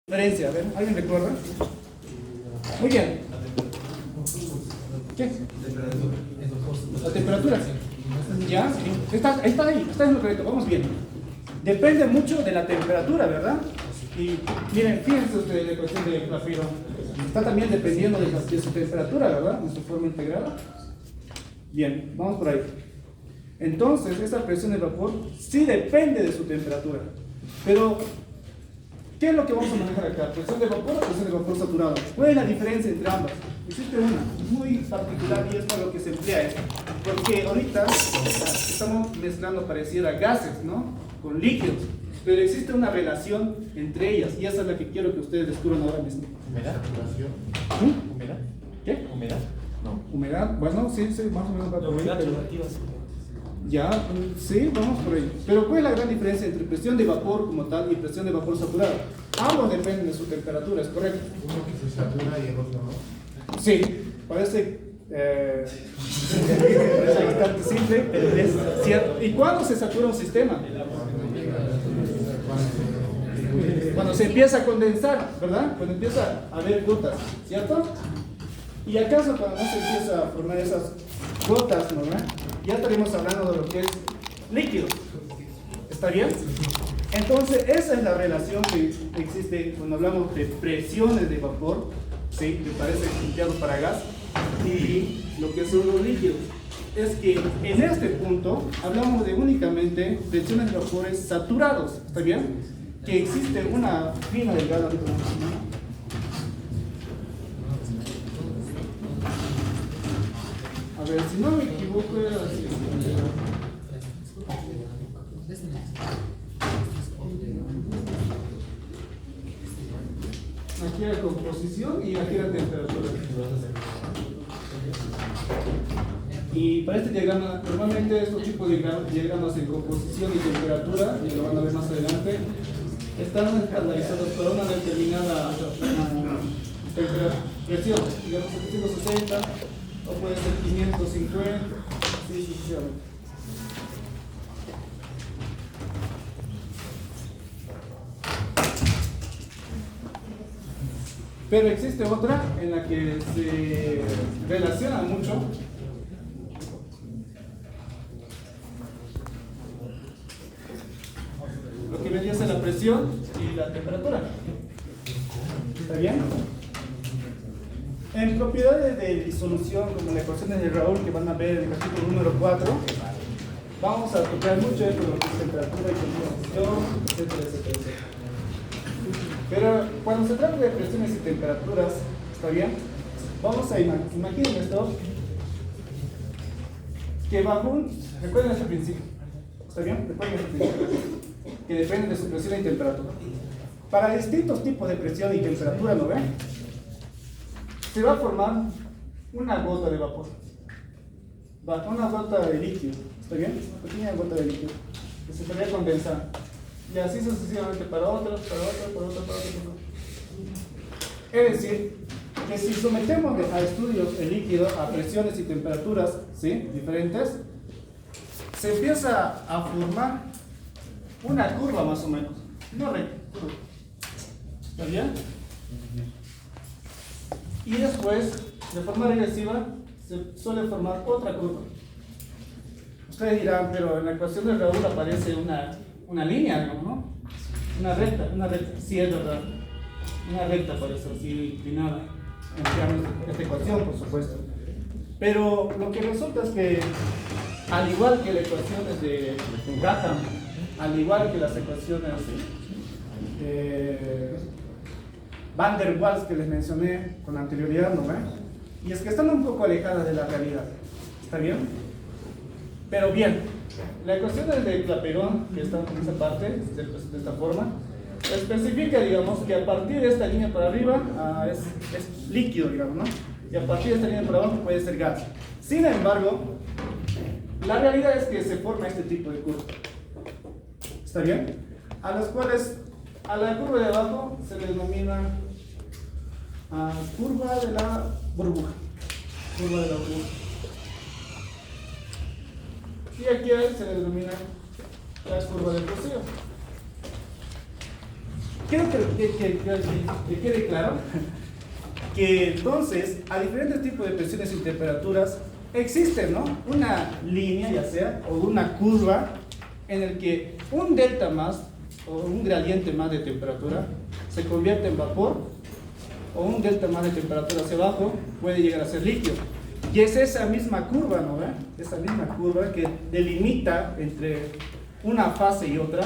Diferencia, a ver, ¿alguien recuerda? Muy bien. ¿Qué? La temperatura. Ya, está ahí, está en lo correcto, vamos bien. Depende mucho de la temperatura, ¿verdad? Y miren, fíjense ustedes la cuestión de grafeno. Está también dependiendo de su temperatura, ¿verdad? En su forma integrada. Bien, vamos por ahí. Entonces, esta presión de vapor sí depende de su temperatura. Pero ¿qué es lo que vamos a manejar acá? ¿Presión de vapor o presión de vapor saturado? ¿Cuál es la diferencia entre ambas? Existe una muy particular y es para lo que se emplea esto. Porque ahorita estamos mezclando pareciera gases, ¿no? Con líquidos. Pero existe una relación entre ellas y esa es la que quiero que ustedes descubran ahora mismo. ¿Humedad? ¿Humedad? ¿Qué? ¿Humedad? No. ¿Humedad? Bueno, sí, más o menos va por ahí. Humedad pero- relativa. Ya, sí, vamos por ahí. Pero ¿cuál es la gran diferencia entre presión de vapor como tal y presión de vapor saturado? Ambos dependen de su temperatura, ¿es correcto? Uno que se satura y el otro no. Sí, parece bastante simple, pero es cierto. ¿Y cuándo se satura un sistema? Cuando se empieza a condensar, ¿verdad? Cuando empieza a haber gotas, ¿cierto? ¿Y acaso cuando no se empieza a formar esas gotas, ¿no? Ya estaremos hablando de lo que es líquido. ¿Está bien? Entonces, esa es la relación que existe cuando hablamos de presiones de vapor, ¿sí? Que parece empleado para gas, y lo que son los líquidos. Es que en este punto hablamos de únicamente presiones de vapores saturados, ¿está bien? Que existe una fina delgada. A ver, si no me equivoco, era así. Aquí la composición y aquí la temperatura. Y para este diagrama, normalmente estos tipos de diagramas en composición y temperatura, y lo van a ver más adelante, están estandarizados para una determinada presión, digamos 760, o puede ser 550, sí, sucesivamente. Pero existe otra en la que se relaciona mucho lo que vendría a ser la presión y la temperatura. ¿Está bien? En propiedades de disolución, como las ecuaciones de Raoul que van a ver en el capítulo número 4, vamos a tocar mucho esto de lo que es temperatura y composición, etcétera, etcétera, etcétera. Pero cuando se trata de presiones y temperaturas, ¿está bien? Vamos a imaginen esto, que bajo un, recuerden este principio, ¿está bien? Recuerden este principio, que depende de su presión y temperatura. Para distintos tipos de presión y temperatura, ¿no ven? Se va a formar una gota de vapor, una gota de líquido, ¿está bien? Una pequeña gota de líquido, que se estaría condensando. Y así sucesivamente para otros, para otros, para otros, para otros, para otros. Es decir, que si sometemos a estudios el líquido a presiones y temperaturas, ¿sí? Diferentes, se empieza a formar una curva más o menos, no recta, curva. ¿Está bien? Y después, de forma regresiva, se suele formar otra curva. Ustedes dirán, pero en la ecuación de Raoul aparece una línea, digamos, ¿no? Una recta, sí es verdad. Una recta aparece así inclinada. Empleamos esta ecuación, por supuesto. Pero lo que resulta es que, al igual que las ecuaciones de Graham, al igual que las ecuaciones Van der Waals que les mencioné con anterioridad, ¿no ven? Y es que están un poco alejadas de la realidad. ¿Está bien? Pero bien, la ecuación de Clapeyron, que está en esa parte, de esta forma, especifica, digamos, que a partir de esta línea para arriba es líquido, digamos, ¿no? Y a partir de esta línea para abajo puede ser gas. Sin embargo, la realidad es que se forma este tipo de curva. ¿Está bien? A las cuales, a la curva de abajo se le denomina curva de la burbuja. Curva de la burbuja. Y aquí se le denomina la curva de presión. quiero que quede claro que entonces a diferentes tipos de presiones y temperaturas existe, ¿no?, una línea, ya sea, o una curva en el que un delta más o un gradiente más de temperatura se convierte en vapor, o un delta más de temperatura hacia abajo puede llegar a ser líquido. Y es esa misma curva, ¿no ve? Esa misma curva que delimita entre una fase y otra,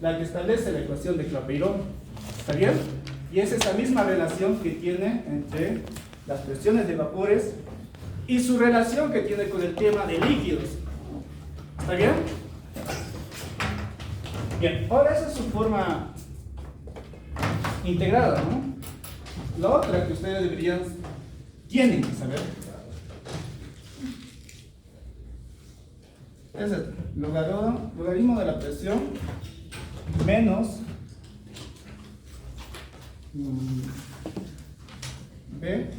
la que establece la ecuación de Clapeyron. ¿Está bien? Y es esa misma relación que tiene entre las presiones de vapores y su relación que tiene con el tema de líquidos. ¿Está bien? Bien, ahora esa es su forma integrada, ¿no? La otra que ustedes tienen que saber, es el logaritmo de la presión menos B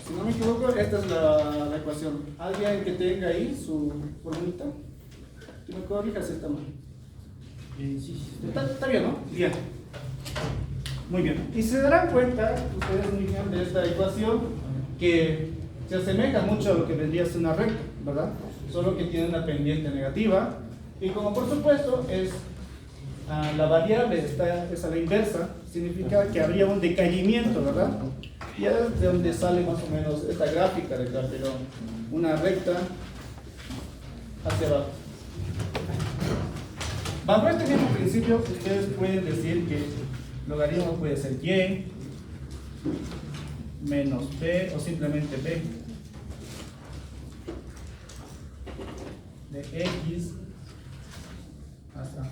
si no me equivoco, esta es la ecuación. ¿Alguien que tenga ahí su formulita? ¿Tú me corrijas si está mal? Sí. Está bien, ¿no? Bien. Muy bien. Y se darán cuenta, ustedes muy bien, de esta ecuación que se asemeja mucho a lo que vendría a ser una recta, ¿verdad? Solo que tiene una pendiente negativa. Y como por supuesto es la variable es a la inversa, significa que habría un decaimiento, ¿verdad? Y es de donde sale más o menos esta gráfica de Clapeyron, una recta hacia abajo. Bajo este mismo principio, ustedes pueden decir que logaritmo puede ser y menos b o simplemente b de x hasta,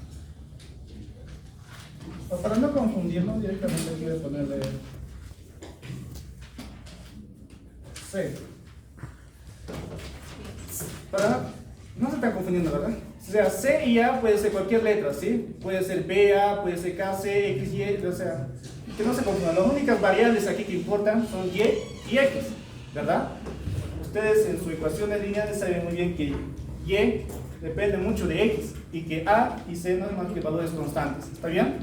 o para no confundirnos directamente aquí voy a ponerle c, para no se están confundiendo, ¿verdad? O sea, C y A puede ser cualquier letra, ¿sí? Puede ser B, A, puede ser K, C, X, Y, o sea, que no se confundan. Las únicas variables aquí que importan son Y y X, ¿verdad? Ustedes en su ecuaciones lineales saben muy bien que Y depende mucho de X y que A y C no es más que valores constantes, ¿está bien?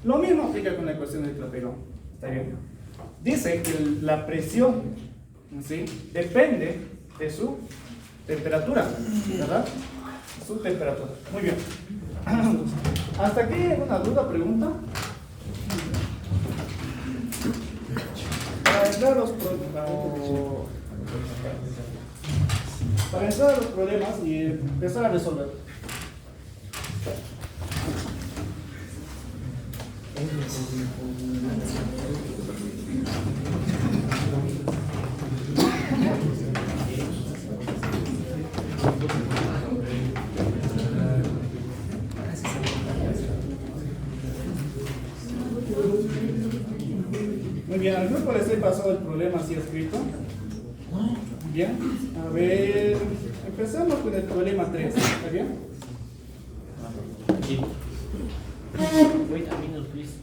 Lo mismo aplica con la ecuación de Clapeyron, ¿está bien? Dice que la presión, ¿sí?, depende de su temperatura, ¿verdad? Su temperatura. Muy bien. ¿Hasta aquí alguna duda, pregunta? Para entrar a los problemas y empezar a resolver. Muy bien, al grupo les he pasado el problema así escrito. Bien, a ver, empezamos con el problema 3, ¿está bien? Sí. Wait a minute, please.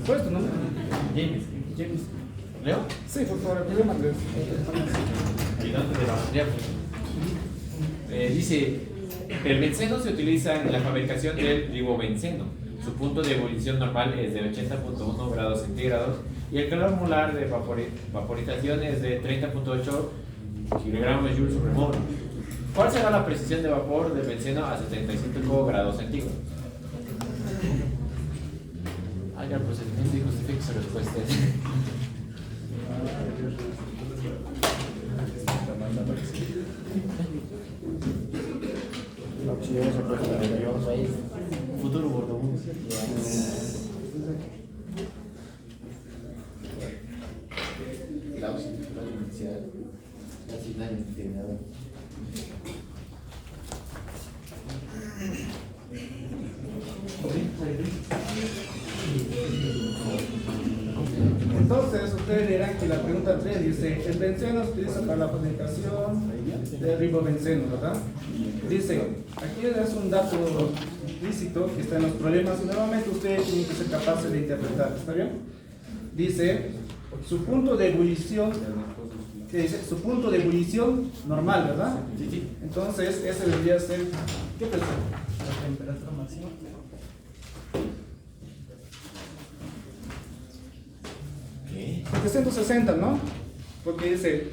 ¿Cuál es tu nombre? James. James. ¿Leo? Sí, por favor, el problema 3. Ayudante de la materia. Dice, el benceno se utiliza en la fabricación del ribobenceno. Su punto de ebullición normal es de 80.1 grados centígrados y el calor molar de vaporización es de 30.8 kilogramos joule sobre mol. ¿Cuál será la precisión de vapor del benceno a 75 grados centígrados? Haga el procedimiento y justifique su respuesta. Futuro bordo. Entonces, ustedes dirán que la pregunta 3 dice, el benceno se utiliza para la fabricación de ribobenceno, ¿verdad? Dice, aquí es un dato implícito que está en los problemas y nuevamente ustedes tienen que ser capaces de interpretar, ¿está bien? Dice, su punto de ebullición, ¿qué dice? Su punto de ebullición normal, ¿verdad? Entonces, ese debería ser, ¿qué presión? La temperatura máxima. 760, ¿no? Porque dice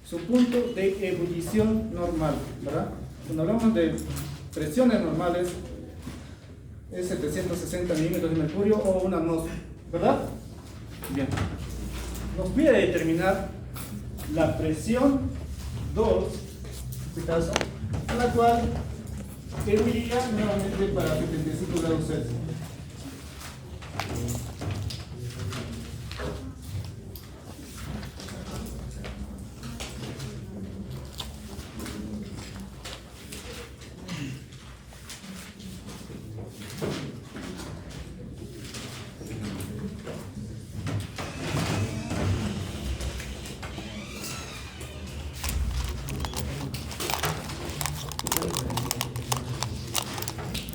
su punto de ebullición normal, ¿verdad? Cuando hablamos de presiones normales es 760 milímetros de mercurio o una atmósfera, ¿verdad? Bien. Nos pide determinar la presión 2, en este caso, a la cual ebulliría nuevamente para 75 grados Celsius.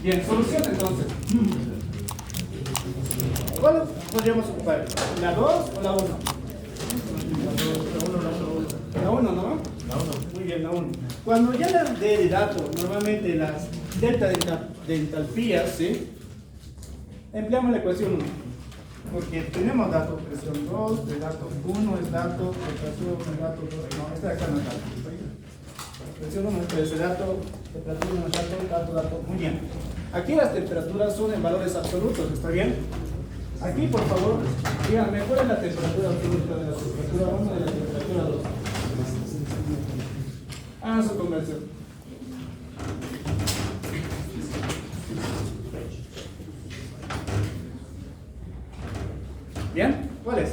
Bien, solución entonces. ¿Cuál podríamos ocupar? ¿La 2 o la 1? La 1, ¿no? La 1. Muy bien, la 1. Cuando ya le dé de datos, normalmente las delta de entalpías, ¿sí? Empleamos la ecuación 1. Porque tenemos datos, presión 2, el dato 1 es dato, temperatura 1 es dato 2, no, este de acá no es dato. Presión 1 es el dato, temperatura 1 es dato, muy bien. Aquí las temperaturas son en valores absolutos, ¿está bien? Aquí, por favor, díganme, ¿cuál es la temperatura absoluta de la temperatura 1 y de la temperatura 2? Ah, su conversión. ¿Bien? ¿Cuál es?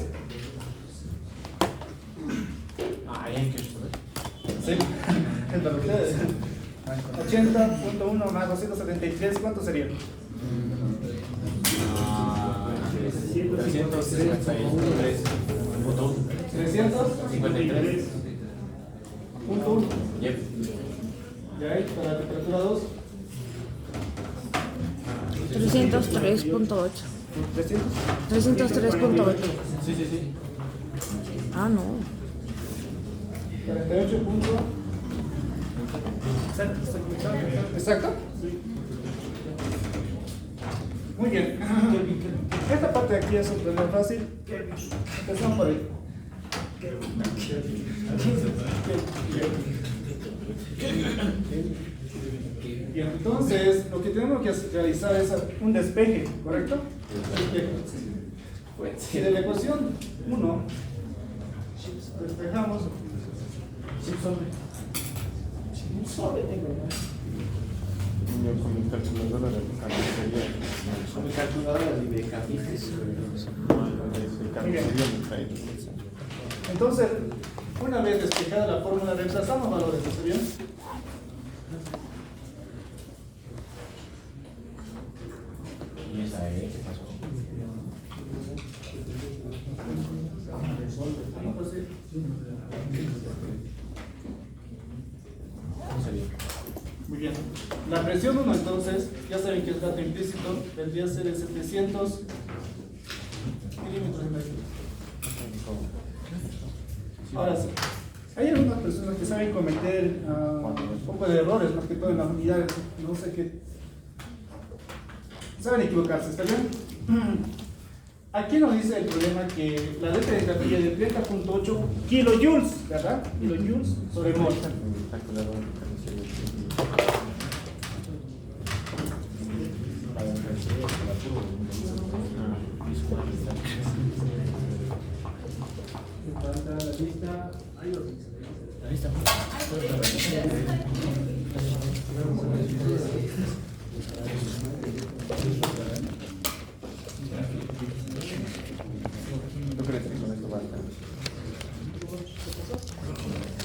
¿Sí? Para ustedes. 80.1 más 273, ¿cuánto sería? 353.1. ¿Ya hay para la temperatura 2? 303.8. 303.8. Sí. Ah, no. 48. ¿Exacto? Muy bien. Esta parte de aquí es un problema fácil. Empezamos por ahí. Bien, entonces lo que tenemos que realizar es un despeje, ¿correcto? Si de la ecuación 1 despejamos Con mi calculadora de Becafices. entonces, una vez despejada la fórmula, reemplazamos valores, ¿está bien? ¿Y esa E qué pasó? Muy bien. La presión 1, entonces, ya saben que es dato implícito, vendría a ser de 700 milímetros de mercurio. Ahora sí, hay algunas personas que saben cometer un poco de errores, más que todo en las unidades, no sé qué. Saben equivocarse, ¿está bien? Aquí nos dice el problema que la delta de entalpía es de 30.8 kilojoules, ¿verdad? Kilojoules sobre mol. Falta la lista. La lista.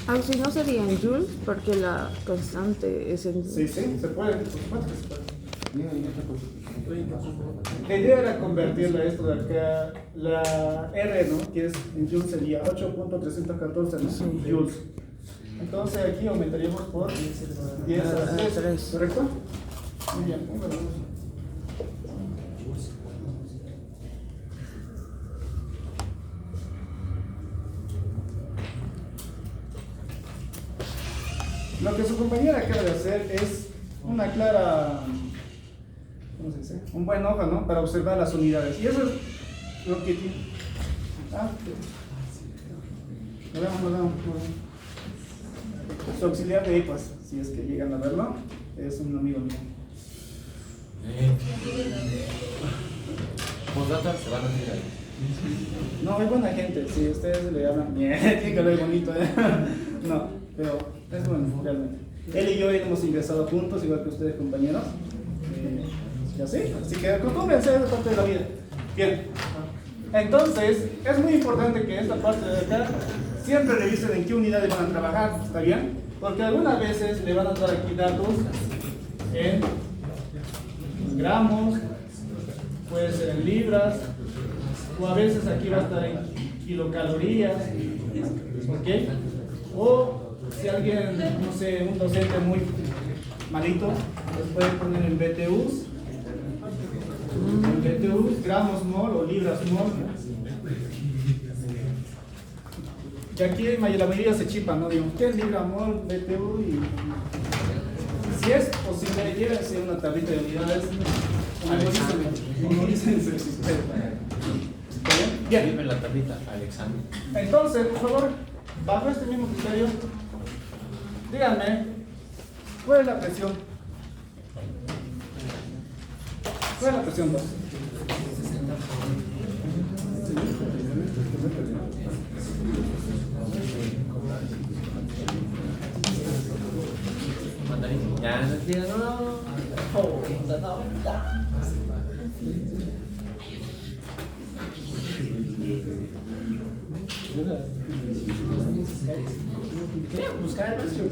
Ah, si no sería en joules, porque la constante es en... Sí, se puede, por supuesto que se puede. La idea era convertirla esto de acá, la R, ¿no? Que es en joules sería 8.314, ¿no? Joules. Entonces aquí aumentaríamos por 10 a 3, ¿correcto? Muy bien, muy bueno. Lo que su compañera acaba de hacer es una clara, ¿cómo se dice? Un buen ojo, ¿no? Para observar las unidades. Y eso es lo que tiene. Lo vemos. Su auxiliar de EPAS, si es que llegan a verlo, es un amigo mío. Postdata se van a tirar. No, es buena gente, si ustedes le hablan bien, tiene que hablar bonito, ¿eh? No, pero es bueno, realmente. Él y yo hemos ingresado juntos, igual que ustedes, compañeros. Y así que acostúmbrense a esa parte de la vida. Bien, entonces, es muy importante que esta parte de acá siempre revisen en qué unidades van a trabajar, ¿está bien? Porque algunas veces le van a dar aquí datos en gramos, puede ser en libras, o a veces aquí va a estar en kilocalorías, ¿ok? O si alguien, no sé, un docente muy malito, les puede poner en BTUs, gramos mol o libras mol. Y aquí la mayoría se chipan, ¿no? Digo, ¿qué es libra mol, BTU? Y si es posible, llévense una tablita de unidades. Memorícense. Bien. Dime la tablita al examen. Entonces, por favor, bajo este mismo criterio, díganme, ¿cuál es la presión? ¿Cuál es la presión 2? Ya no entiendo. Quería buscar el precio.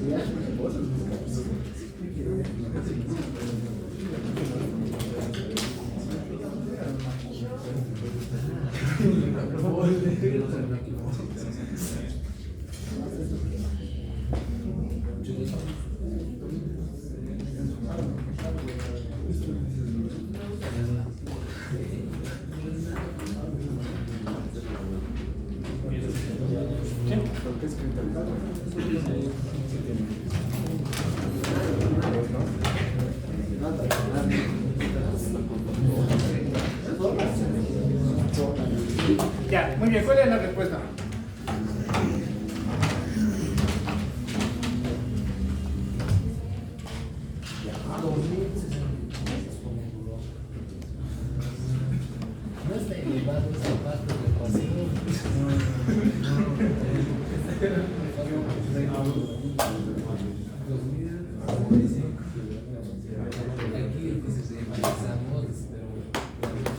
Ya, muy bien, ¿cuál es la respuesta? No está elevado esa parte del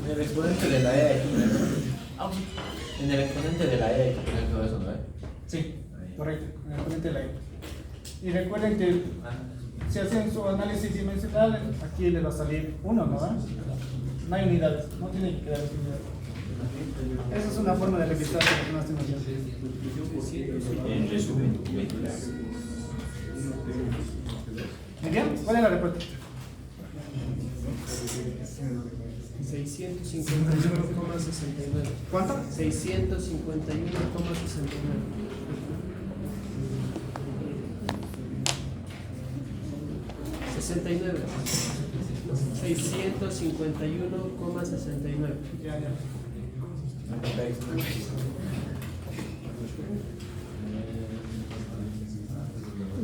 En el exponente de la E hay que poner. En el exponente de la E hay que poner todo eso, ¿no? Sí, correcto, en el exponente de la E. Y recuerden que si hacen su análisis dimensional, aquí les va a salir 1, ¿no? No hay unidades, no tiene que quedar unidades. Esa es una forma de revisar que no hacemos bien. En resumen, ¿Me bien? ¿Cuál es la respuesta? 651,69. ¿Cuánto? 651,69. $69. 651,69. Ya.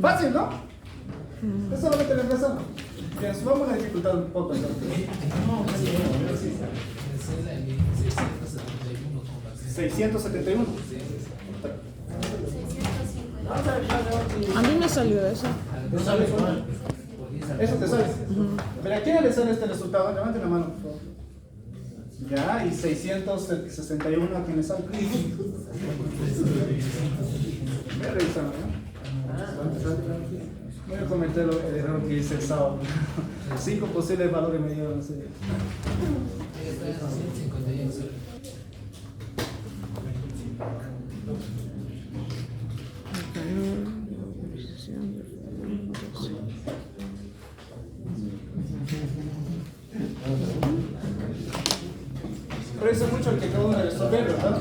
Fácil, ¿no? Es solamente reemplazando. Bien, subamos la dificultad un poco. ¿No? 671. A mí me salió eso. ¿No sabes cuál? Eso te sale. Pero ¿a quién le sale este resultado? Levanten la mano, por favor. Ya, y 661 a quién le sale. Voy a revisarlo, ¿no? Voy a comentar el error que hice el sábado. 5 posibles valores me dieron. Está en 151. Parece mucho el que acabo de resolver, ¿verdad?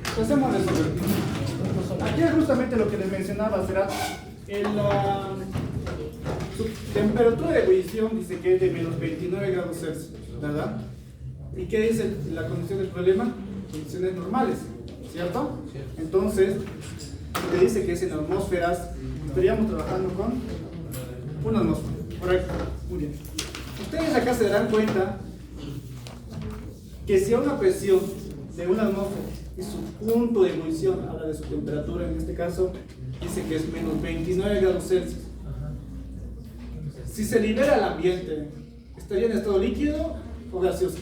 Empecemos a resolver. Aquí es justamente lo que les mencionaba, será su temperatura de ebullición dice que es de menos 29 grados Celsius, ¿verdad? ¿Y qué dice la condición del problema? Condiciones normales, ¿cierto? Entonces, te dice que es en atmósferas, estaríamos trabajando con una atmósfera, correcto, muy bien. Ustedes acá se darán cuenta que si a una presión de una atmósfera y su punto de ebullición, habla de su temperatura en este caso, dice que es menos 29 grados Celsius. Si se libera al ambiente, ¿estaría en estado líquido o gaseoso?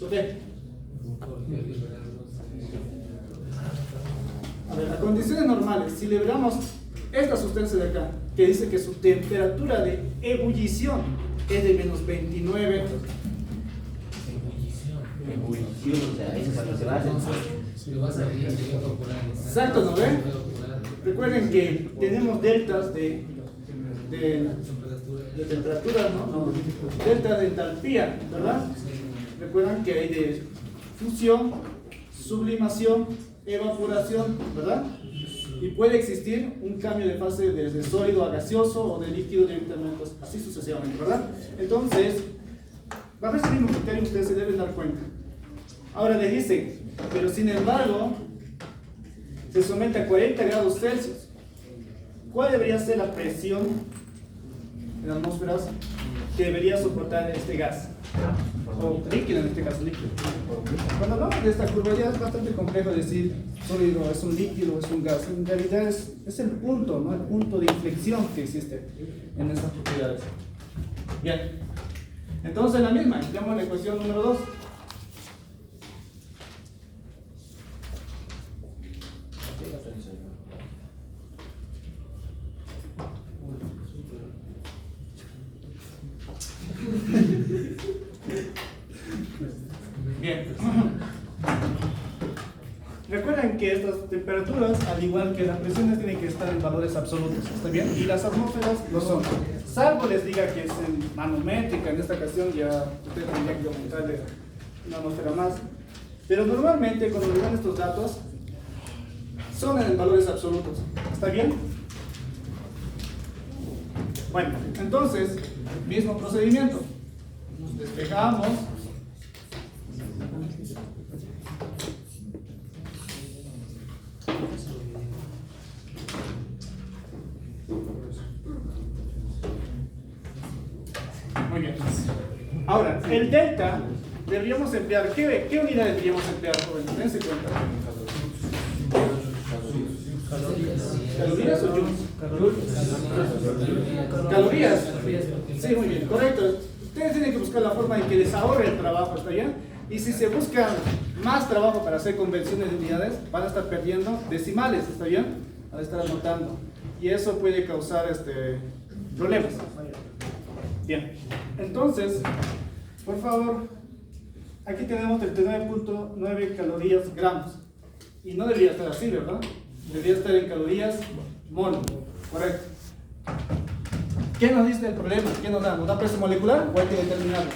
¿Ok? A ver, las condiciones normales, si liberamos esta sustancia de acá, que dice que su temperatura de ebullición es de menos 29. Ebullición, o sea, eso es cuando se va a hacer. Si lo vas a abrir, se va a calcular. Exacto, ¿no ven? Recuerden que tenemos deltas de temperatura, ¿no? Deltas de entalpía, ¿verdad? Recuerdan que hay de fusión, sublimación, evaporación, ¿verdad? Y puede existir un cambio de fase desde sólido a gaseoso o de líquido directamente, así sucesivamente, ¿verdad? Entonces, bajo ese mismo criterio ustedes se deben dar cuenta. Ahora les dice, pero sin embargo, se somete a 40 grados Celsius. ¿Cuál debería ser la presión en las atmósferas que debería soportar este gas? O líquido, en este caso líquido. Cuando hablamos de esta curva ya es bastante complejo decir sólido, es un líquido, es un gas. En realidad es el punto, ¿no? El punto de inflexión que existe en estas propiedades. Bien. Entonces la misma, empleamos la ecuación número 2. Bien. Recuerden que estas temperaturas, al igual que las presiones, tienen que estar en valores absolutos, ¿está bien? Y las atmósferas lo son. Salvo les diga que es en manométrica, en esta ocasión ya ustedes tendrían que aumentarle una atmósfera más. Pero normalmente cuando le dan estos datos, son en valores absolutos, ¿está bien? Bueno, entonces, mismo procedimiento. Nos despejamos. Muy bien. Ahora, el delta deberíamos emplear, ¿qué unidades deberíamos emplear, jóvenes? Dense cuenta. ¿Calorías o joules? ¿Calorías? Sí, muy bien, correcto. Ustedes tienen que buscar la forma en que les ahorre el trabajo, ¿está bien? Y si se buscan más trabajo para hacer conversiones de unidades, van a estar perdiendo decimales, ¿está bien? Van a estar anotando. Y eso puede causar problemas. Bien, entonces, por favor, aquí tenemos 39.9 calorías gramos. Y no debería estar así, ¿verdad? Debería estar en calorías mol. Correcto. ¿Qué nos dice el problema? ¿Qué nos da? ¿Nos da peso molecular o hay que determinarlo?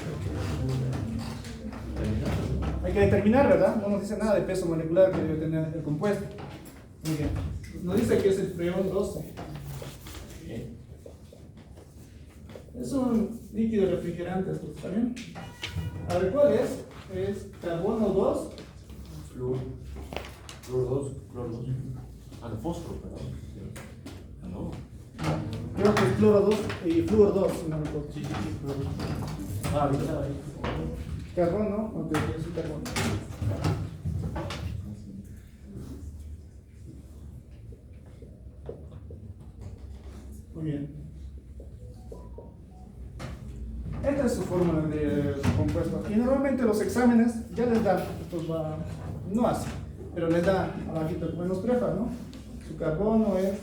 Hay que determinar, ¿verdad? No nos dice nada de peso molecular que debe tener el compuesto. Muy bien. Nos dice que es el freón 12. Es un líquido refrigerante, ¿está bien? A ver, ¿cuál es? Es carbono 2. Flúor 2, cloro 2. Ah, no, fósforo, perdón. Ah, no. Creo que es cloro 2 y flúor 2, si no me equivoco. Sí, cloro 2. Ah, ahorita ahí. Carbono, ok, es carbono. Muy bien. Esta es su fórmula de compuesto. Y normalmente los exámenes ya les dan pues va, no así, pero les da abajito como nos trefa, ¿no? Su carbono es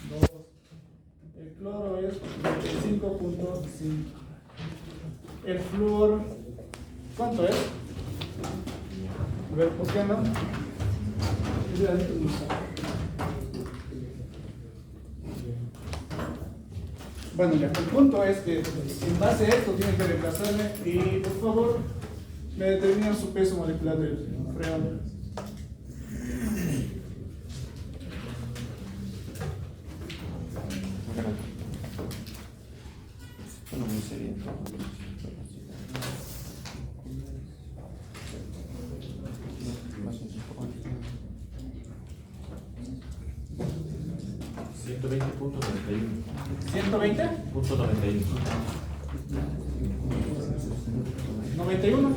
2, el cloro es 5.5, el flúor, ¿cuánto es? A ver, buscando. Bueno, ya, el punto es que en base a esto tienen que reemplazarme y por favor me determinan su peso molecular del freón. No muy serio. ¿120? Punto 91. 91.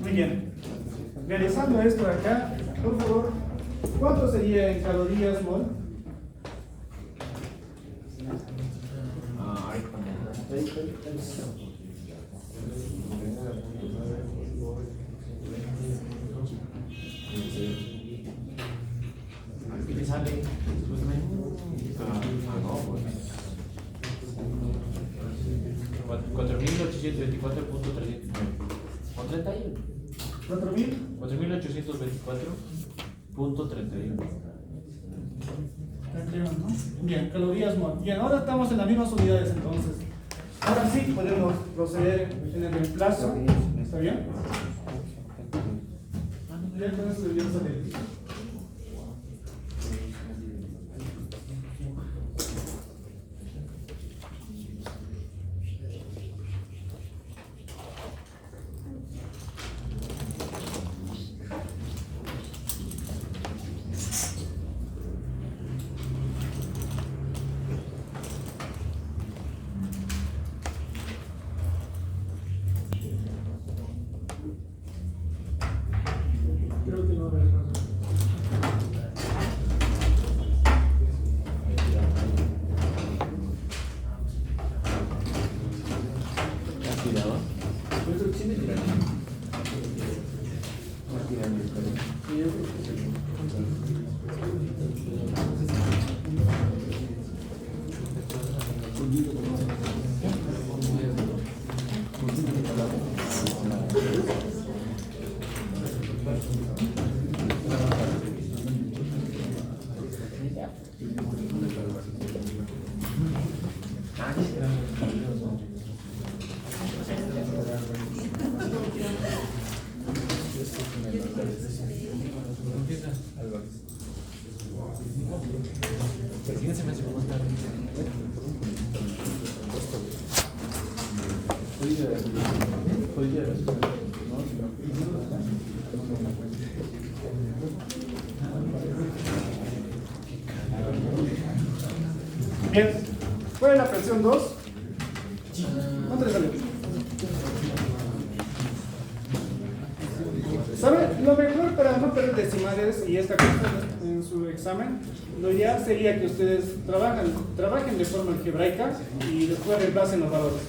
Muy bien. Realizando esto de acá, por favor, ¿cuánto sería en calorías mol? ¿Qué sale? No, pues 4.824.309. ¿Con 31? 4.000. 4.824.31. ¿No? Bien, calorías mol. Bien, ahora estamos en las mismas unidades entonces. Ahora sí podemos proceder en el reemplazo. ¿Está bien? Ya con eso debería salir. Creo que no habrá error. Bien, ¿cuál es la presión 2? ¿Cuánto le salió? ¿Sabe? Lo mejor para no perder decimales y esta cosa en su examen, lo ideal sería que ustedes trabajen de forma algebraica y después reemplacen los valores.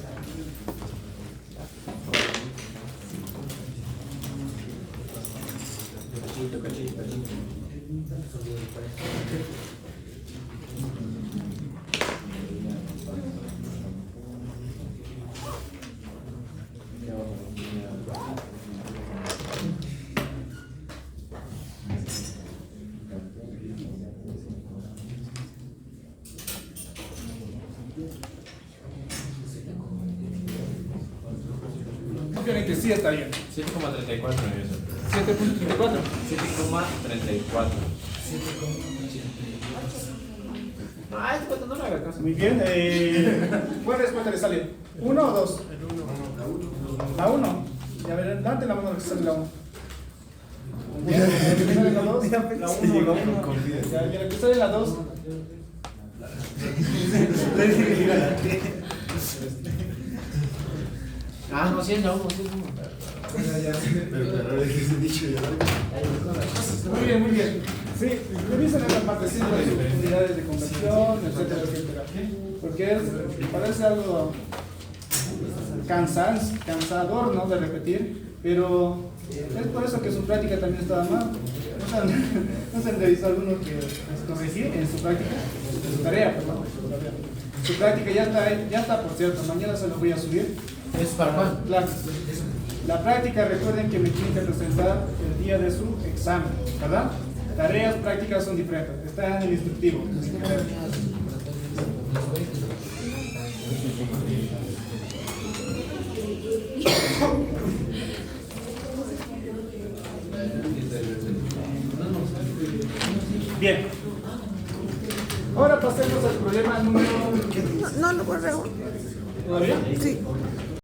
Obviamente sí está bien. 7,34 eso. 7.34. 7,34. Ah, es cuando no le haga caso. Muy bien. ¿Cuál respuesta le sale? ¿1 o 2? La 1. Ya ver, adelante la mano que sale la 1. Bien, ¿la que sale la 2? La 1, la 1. Ya, la que sale la 2. Ah, no, sí es la 1, sí es 1. Pero claro, ese dicho ya. Muy bien, muy bien. Sí, revisen la partecita de sus unidades de conversión, etcétera, etcétera. Porque parece algo cansador, ¿no? De repetir, pero es por eso que su práctica también estaba mal. ¿No se han revisado alguno que corregir en su práctica? En su tarea, perdón. Su práctica ya está, por cierto, mañana se lo voy a subir. ¿Es para cuándo? La práctica, recuerden que me tienen que presentar el día de su examen, ¿verdad? Tareas prácticas son diferentes, está en el instructivo. Bien. Ahora pasemos al problema número... No, no, correo. ¿Todavía? Sí.